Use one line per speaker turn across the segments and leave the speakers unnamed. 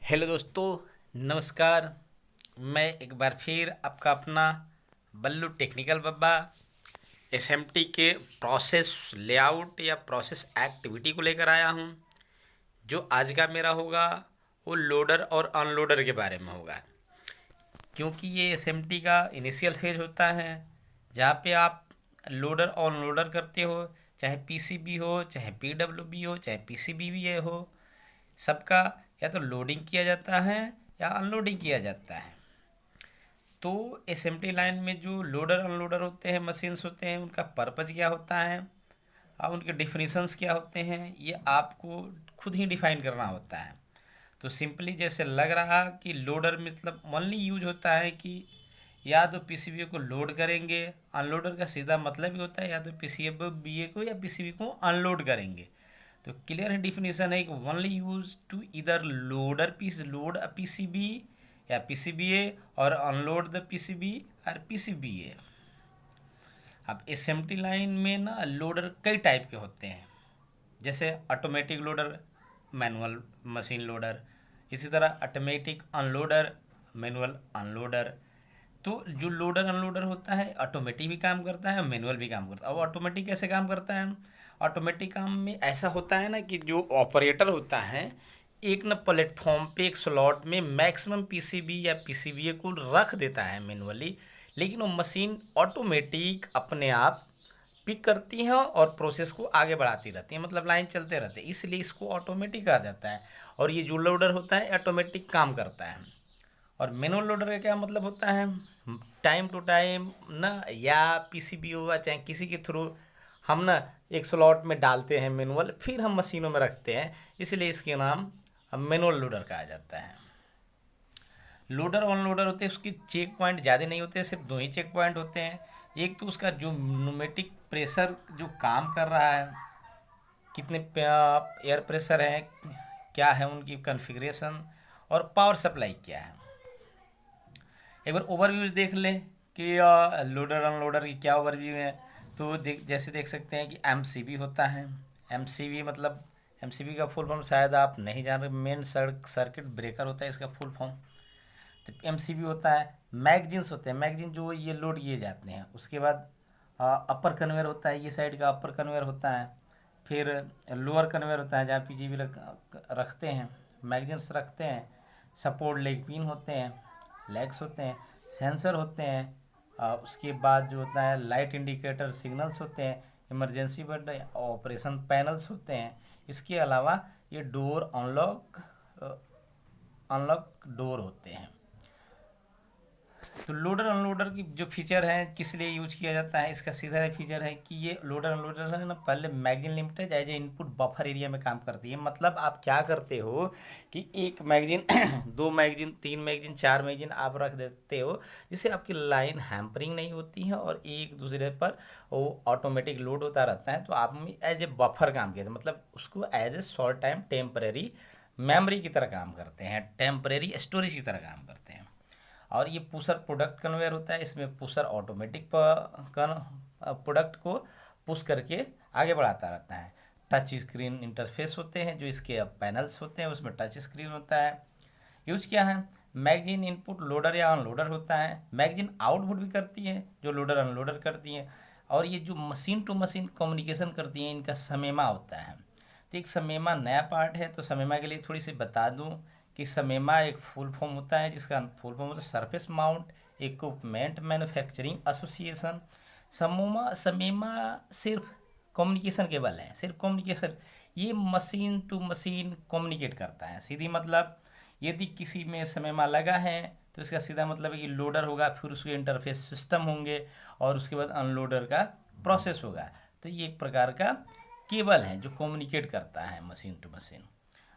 Hello दोस्तों, नमस्कार। मैं एक बार फिर आपका अपना बल्लू टेक्निकल बब्बा एसएमटी के प्रोसेस लेआउट या प्रोसेस एक्टिविटी को लेकर आया हूँ। जो आज का मेरा होगा वो लोडर और अनलोडर के बारे में होगा, क्योंकि ये एसएमटी का इनिशियल फेज होता है जहाँ पे आप लोडर और अनलोडर करते हो, चाहे पीसीबी हो, चाहे पीडब्ल्यूबी हो, चाहे पीसीबीबी हो। सबका या तो लोडिंग किया जाता है या अनलोडिंग किया जाता है। तो असेंबली लाइन में जो लोडर अनलोडर होते हैं, मशीन्स होते हैं, उनका पर्पज़ क्या होता है और उनके डिफिनीशंस क्या होते हैं, ये आपको खुद ही डिफाइन करना होता है। तो सिंपली जैसे लग रहा कि लोडर मतलब ओनली यूज होता है कि या तो पीसीबी को लोड करेंगे। अनलोडर का सीधा मतलब ही होता है या तो पीसीबी को या पीसीबी को अनलोड करेंगे। तो क्लियर डिफिनीशन है कि ओनली यूज टू इधर लोड अ पीसीबी या पीसीबीए और अनलोड द पीसीबी और पीसीबीए। अब एसएमटी लाइन में ना लोडर कई टाइप के होते हैं, जैसे automatic loader, manual machine loader, इसी तरह ऑटोमेटिक अनलोडर, मैनुअल अनलोडर। तो जो लोडर अनलोडर होता है ऑटोमेटिक भी काम करता है, मैनुअल भी काम करता है। अब ऑटोमेटिक कैसे काम करता है? ऑटोमेटिक काम में ऐसा होता है ना कि जो ऑपरेटर होता है एक न प्लेटफॉर्म पे एक स्लॉट में मैक्सिमम पीसीबी या पीसीबीए को रख देता है मैनुअली, लेकिन वो मशीन ऑटोमेटिक अपने आप पिक करती हैं और प्रोसेस को आगे बढ़ाती रहती हैं, मतलब लाइन चलते रहते हैं, इसलिए इसको ऑटोमेटिक कहा जाता है। और ये जो लोडर होता है ऑटोमेटिक काम करता है। और मैनुअल लोडर का क्या मतलब होता है? टाइम टू टाइम ना, या पीसीबी हुआ चाहे किसी के थ्रू हम ना एक स्लॉट में डालते हैं मैनुअल, फिर हम मशीनों में रखते हैं, इसलिए इसके नाम मैनुअल लोडर कहा जाता है। लोडर ऑन लोडर होते हैं, उसकी चेक पॉइंट ज़्यादा नहीं होते, सिर्फ दो ही चेक पॉइंट होते हैं। एक तो उसका जो न्यूमेटिक प्रेशर जो काम कर रहा है, कितने एयर प्रेशर है, क्या है उनकी कॉन्फ़िगरेशन, और पावर सप्लाई क्या है। एक बार ओवरव्यू देख ले कि लोडर अनलोडर की क्या ओवरव्यू है। तो जैसे देख सकते हैं कि एमसीबी होता है। एमसीबी मतलब एमसीबी का फुल फॉर्म शायद आप नहीं जान रहे, मेन सर्किट ब्रेकर होता है इसका फुल फॉर्म। तो एमसीबी होता है। मैगजीन्स होते हैं, मैगजीन जो ये लोड किए जाते हैं। उसके बाद अपर कन्वेयर होता है, ये साइड का अपर कन्वेयर होता है। फिर लोअर कन्वेयर होता है जहाँ पीजीबी रखते हैं, मैगजीन्स रखते हैं। सपोर्ट लेग पिन होते हैं, लेग्स होते हैं, सेंसर होते हैं। उसके बाद जो होता है लाइट इंडिकेटर सिग्नल्स होते हैं, इमरजेंसी बटन, ऑपरेशन पैनल्स होते हैं। इसके अलावा ये डोर अनलॉक अनलॉक डोर होते हैं। तो लोडर अनलोडर की जो फीचर है किस लिए यूज किया जाता है, इसका सीधा फीचर है कि ये लोडर अनलोडर है ना, पहले magazine limited as a input buffer area में काम करती है। मतलब आप क्या करते हो कि एक मैगजीन दो मैगजीन, तीन मैगजीन, चार मैगजीन आप रख देते हो, जिससे आपकी लाइन हैम्परिंग नहीं होती है और एक दूसरे पर वो ऑटोमेटिक लोड होता रहता है। तो आप एज ए बफर काम किया, मतलब उसको as a short time temporary memory की तरह काम करते हैं, टेम्परेरी स्टोरेज की तरह काम करते हैं। और ये पुशर प्रोडक्ट कन्वेयर होता है, इसमें पुशर ऑटोमेटिक प्रोडक्ट को पुश करके आगे बढ़ाता रहता है। टच स्क्रीन इंटरफेस होते हैं जो इसके पैनल्स होते हैं, उसमें टच स्क्रीन होता है। यूज क्या है? मैगजीन इनपुट लोडर या अनलोडर होता है, मैगजीन आउटपुट भी करती है जो लोडर अनलोडर करती है। और ये जो मशीन टू मशीन कम्युनिकेशन करती हैं इनका समेमा होता है। तो एक समेमा नया पार्ट है, तो समेमा के लिए थोड़ी सी बता दूं कि समेमा एक फुल फॉर्म होता है जिसका फुल फॉर्म होता है surface mount equipment manufacturing association. समूमा समेमा सिर्फ कम्युनिकेशन केबल है, सिर्फ कम्युनिकेशन। ये मशीन टू मशीन कम्युनिकेट करता है। सीधी मतलब यदि किसी में समेमा लगा है तो इसका सीधा मतलब है कि लोडर होगा, फिर उसके इंटरफेस सिस्टम होंगे और उसके बाद अनलोडर का प्रोसेस होगा। तो ये एक प्रकार का केबल है जो कम्युनिकेट करता है मशीन टू मशीन।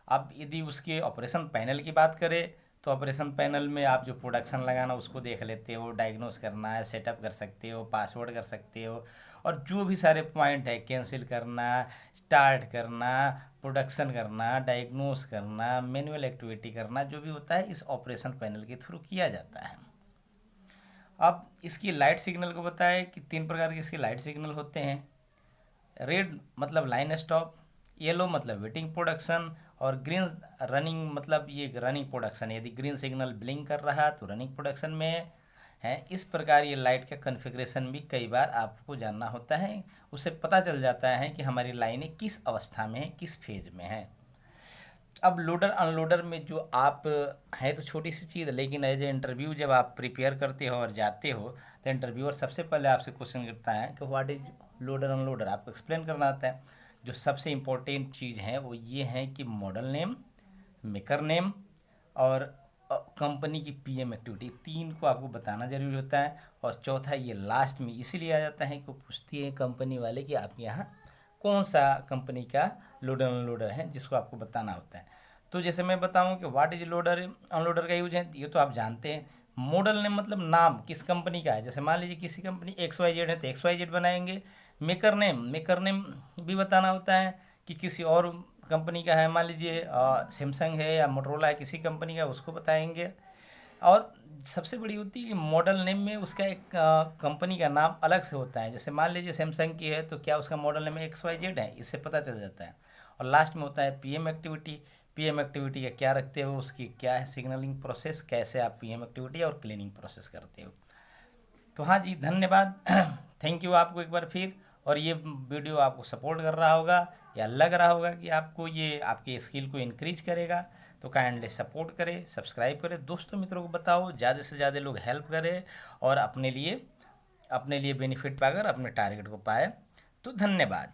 अब यदि उसके ऑपरेशन पैनल की बात करें तो ऑपरेशन पैनल में आप जो प्रोडक्शन लगाना उसको देख लेते हो, डायग्नोस करना है, सेटअप कर सकते हो, पासवर्ड कर सकते हो, और जो भी सारे पॉइंट है कैंसिल करना, स्टार्ट करना, प्रोडक्शन करना, डायग्नोस करना, मैनुअल एक्टिविटी करना, जो भी होता है इस ऑपरेशन पैनल के थ्रू किया जाता है। अब इसकी लाइट सिग्नल को बताएं कि तीन प्रकार के इसके लाइट सिग्नल होते हैं। रेड मतलब लाइन स्टॉप, येलो मतलब वेटिंग प्रोडक्शन, और ग्रीन रनिंग मतलब ये रनिंग प्रोडक्शन, यदि ग्रीन सिग्नल ब्लिंक कर रहा है तो रनिंग प्रोडक्शन में है। इस प्रकार ये लाइट का कॉन्फ़िगरेशन भी कई बार आपको जानना होता है, उससे पता चल जाता है कि हमारी लाइनें किस अवस्था में है, किस फेज में है। अब लोडर अनलोडर में जो आप है तो छोटी सी चीज़, लेकिन एज ए इंटरव्यू जब आप प्रिपेयर करते हो और जाते हो तो इंटरव्यूअर सबसे पहले आपसे क्वेश्चन करता है कि व्हाट इज लोडर अनलोडर, आपको एक्सप्लेन करना आता है। जो सबसे इम्पोर्टेंट चीज़ है वो ये है कि मॉडल नेम, मेकर नेम और कंपनी की पीएम एक्टिविटी, तीन को आपको बताना जरूरी होता है। और चौथा ये लास्ट में इसीलिए आ जाता है कि वो पूछती है कंपनी वाले कि आपके यहाँ कौन सा कंपनी का लोडर अनलोडर है, जिसको आपको बताना होता है। तो जैसे मैं बताऊं कि व्हाट इज लोडर अनलोडर का यूज है, ये तो आप जानते हैं। मॉडल नेम मतलब नाम किस कंपनी का है, जैसे मान लीजिए किसी कंपनी XYZ है तो XYZ बनाएंगे। मेकर नेम भी बताना होता है कि किसी और कंपनी का है, मान लीजिए सैमसंग है या मोटरोला है, किसी कंपनी का, उसको बताएंगे। और सबसे बड़ी होती है कि मॉडल नेम में उसका एक कंपनी का नाम अलग से होता है। जैसे मान लीजिए सैमसंग की है तो क्या उसका मॉडल नेम XYZ है, इससे पता चल जाता है। और लास्ट में होता है पीएम एक्टिविटी। पीएम एक्टिविटी का क्या रखते हो, उसकी क्या है सिग्नलिंग प्रोसेस, कैसे आप पीएम एक्टिविटी और क्लीनिंग प्रोसेस करते हो। तो हाँ जी, धन्यवाद। थैंक यू आपको एक बार फिर। और ये वीडियो आपको सपोर्ट कर रहा होगा या लग रहा होगा कि आपको ये आपकी स्किल को इंक्रीज करेगा, तो काइंडली सपोर्ट करें, सब्सक्राइब करें, दोस्तों मित्रों को बताओ, ज़्यादा से ज़्यादा लोग हेल्प करें और अपने लिए बेनिफिट पाकर अपने टारगेट को पाए। तो धन्यवाद।